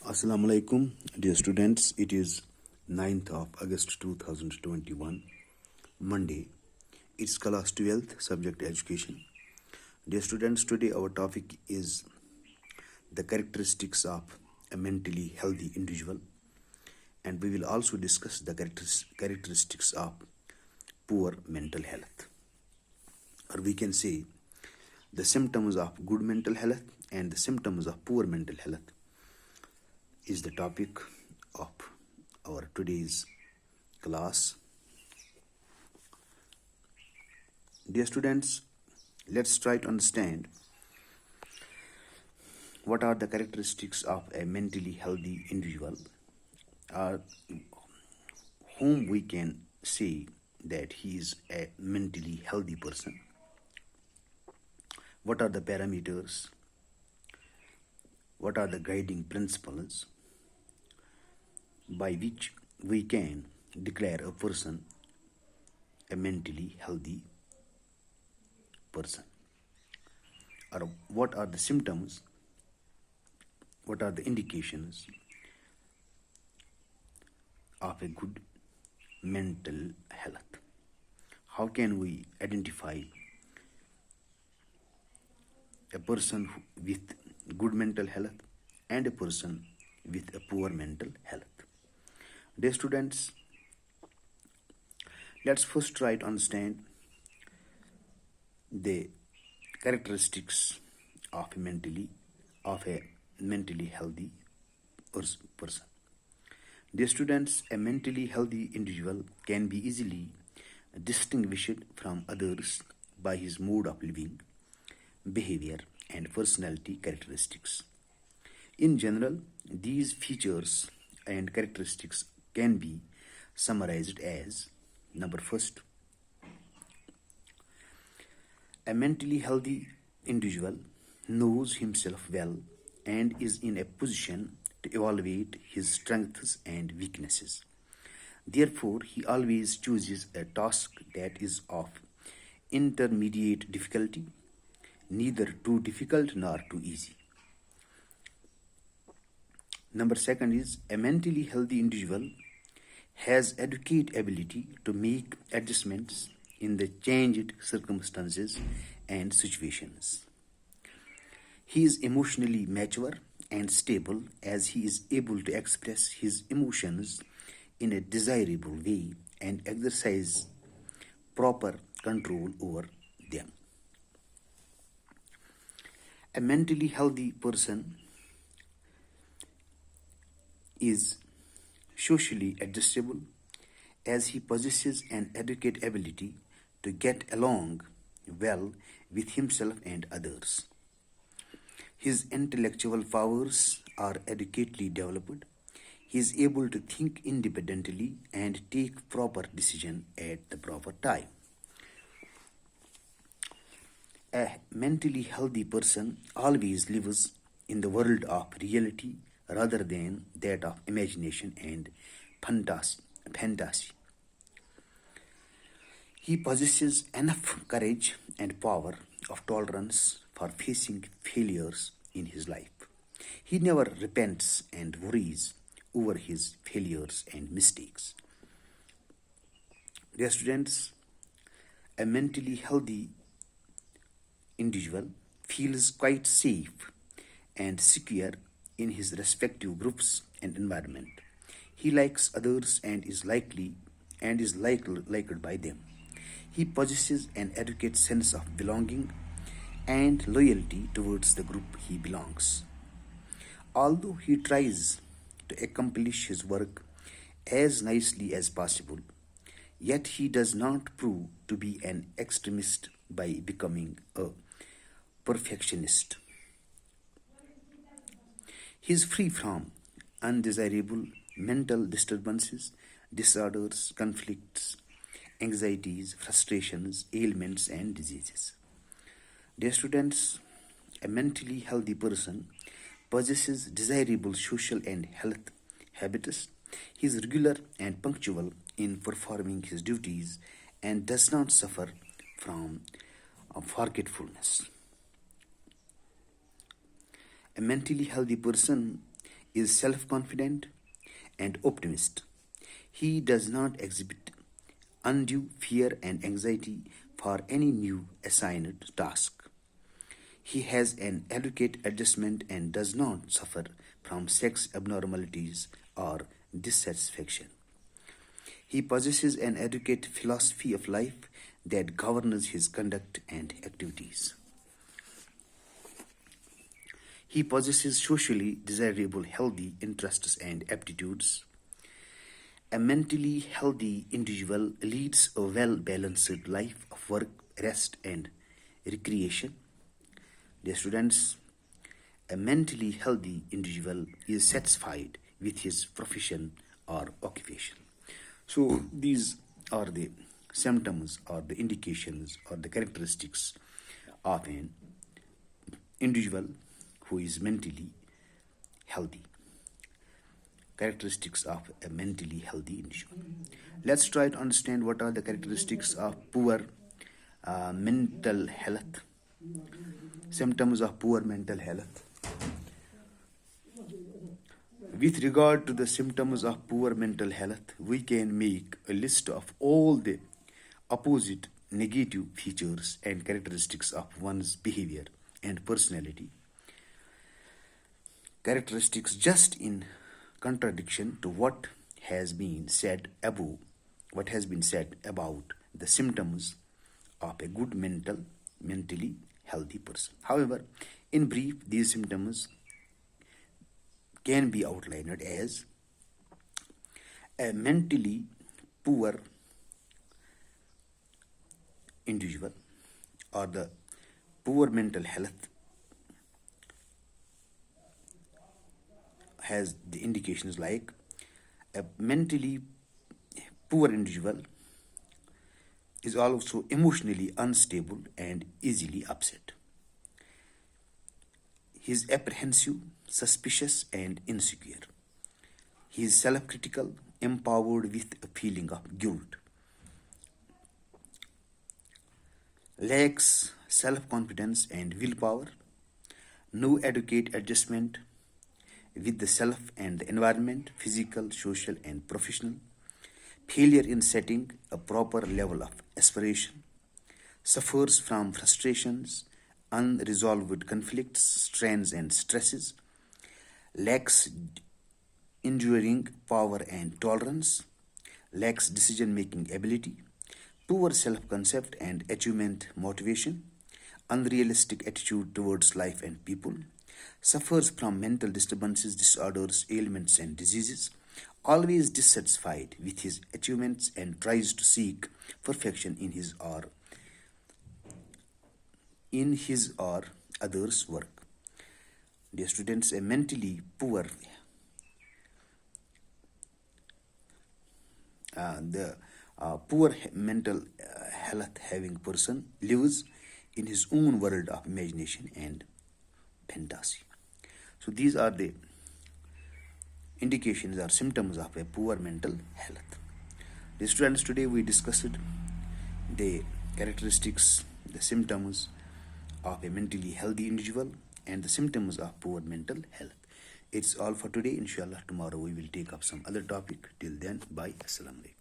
Assalamu alaikum, dear students. It is 9th of August 2021, Monday. It's class 12th, subject education. Dear students, today our topic is the characteristics of a mentally healthy individual, and we will also discuss the characteristics of poor mental health. Or we can say the symptoms of good mental health and the symptoms of poor mental health is the topic of our today's class. Dear students, let's try to understand what are the characteristics of a mentally healthy individual, or whom we can say that he is a mentally healthy person. What are the parameters? What are the guiding principles by which we can declare a person a mentally healthy person? Or what are the symptoms? What are the indications of a good mental health? How can we identify a person with good mental health and a person with a poor mental health? Dear students, let's first try to understand the characteristics of a mentally healthy person. Dear students, a mentally healthy individual can be easily distinguished from others by his mode of living, behavior, and personality characteristics. In general, these features and characteristics can be summarized as: number first, a mentally healthy individual knows himself well and is in a position to evaluate his strengths and weaknesses. Therefore, he always chooses a task that is of intermediate difficulty, neither too difficult nor too easy. Number second is, a mentally healthy individual has adequate ability to make adjustments in the changed circumstances and situations. He is emotionally mature and stable, as he is able to express his emotions in a desirable way and exercise proper control over them. A mentally healthy person is socially adjustable, as he possesses an adequate ability to get along well with himself and others. His intellectual powers are adequately developed. He is able to think independently and take proper decision at the proper time. A mentally healthy person always lives in the world of reality rather than that of imagination and fantasy. He possesses enough courage and power of tolerance for facing failures in his life. He never repents and worries over his failures and mistakes. Dear students, a mentally healthy individual feels quite safe and secure in his respective groups and environment. He likes others and is liked by them. He possesses an adequate sense of belonging and loyalty towards the group he belongs. Although he tries to accomplish his work as nicely as possible, yet he does not prove to be an extremist by becoming a perfectionist. He is free from undesirable mental disturbances, disorders, conflicts, anxieties, frustrations, ailments, and diseases. Dear students, a mentally healthy person possesses desirable social and health habits. He is regular and punctual in performing his duties and does not suffer from forgetfulness. A mentally healthy person is self-confident and optimist. He does not exhibit undue fear and anxiety for any new assigned task. He has an adequate adjustment and does not suffer from sex abnormalities or dissatisfaction. He possesses an adequate philosophy of life that governs his conduct and activities. He possesses socially desirable healthy interests and aptitudes. A mentally healthy individual leads a well balanced life of work, rest, and recreation. Dear students, a mentally healthy individual is satisfied with his profession or occupation. So, these are the symptoms or the indications or the characteristics of an individual who is mentally healthy. Characteristics of a mentally healthy individual. Let's try to understand what are the characteristics of poor mental health. Symptoms of poor mental health. With regard to the symptoms of poor mental health, we can make a list of all the opposite negative features and characteristics of one's behavior and personality. Characteristics just in contradiction to what has been said above, what has been said about the symptoms of a good mentally healthy person. However, in brief, these symptoms can be outlined as a mentally poor individual or the poor mental health has the indications like a mentally poor individual is also emotionally unstable and easily upset. He is apprehensive, suspicious, and insecure. He is self-critical, empowered with a feeling of guilt. Lacks self-confidence and willpower. No adequate adjustment with the self and the environment, physical, social, and professional. Failure in setting a proper level of aspiration. Suffers from frustrations, unresolved conflicts, strains, and stresses. Lacks enduring power and tolerance. Lacks decision-making ability. Poor self-concept and achievement motivation. Unrealistic attitude towards life and people. Suffers from mental disturbances, disorders, ailments, and diseases. Always dissatisfied with his achievements and tries to seek perfection in his or others' work. Dear students, a mentally poor poor mental health having person lives in his own world of imagination and fantasy. So these are the indications or symptoms of a poor mental health. The students, today we discussed the characteristics, the symptoms of a mentally healthy individual and the symptoms of poor mental health. It's all for today. Inshallah, tomorrow we will take up some other topic. Till then, bye. Assalamu alaikum.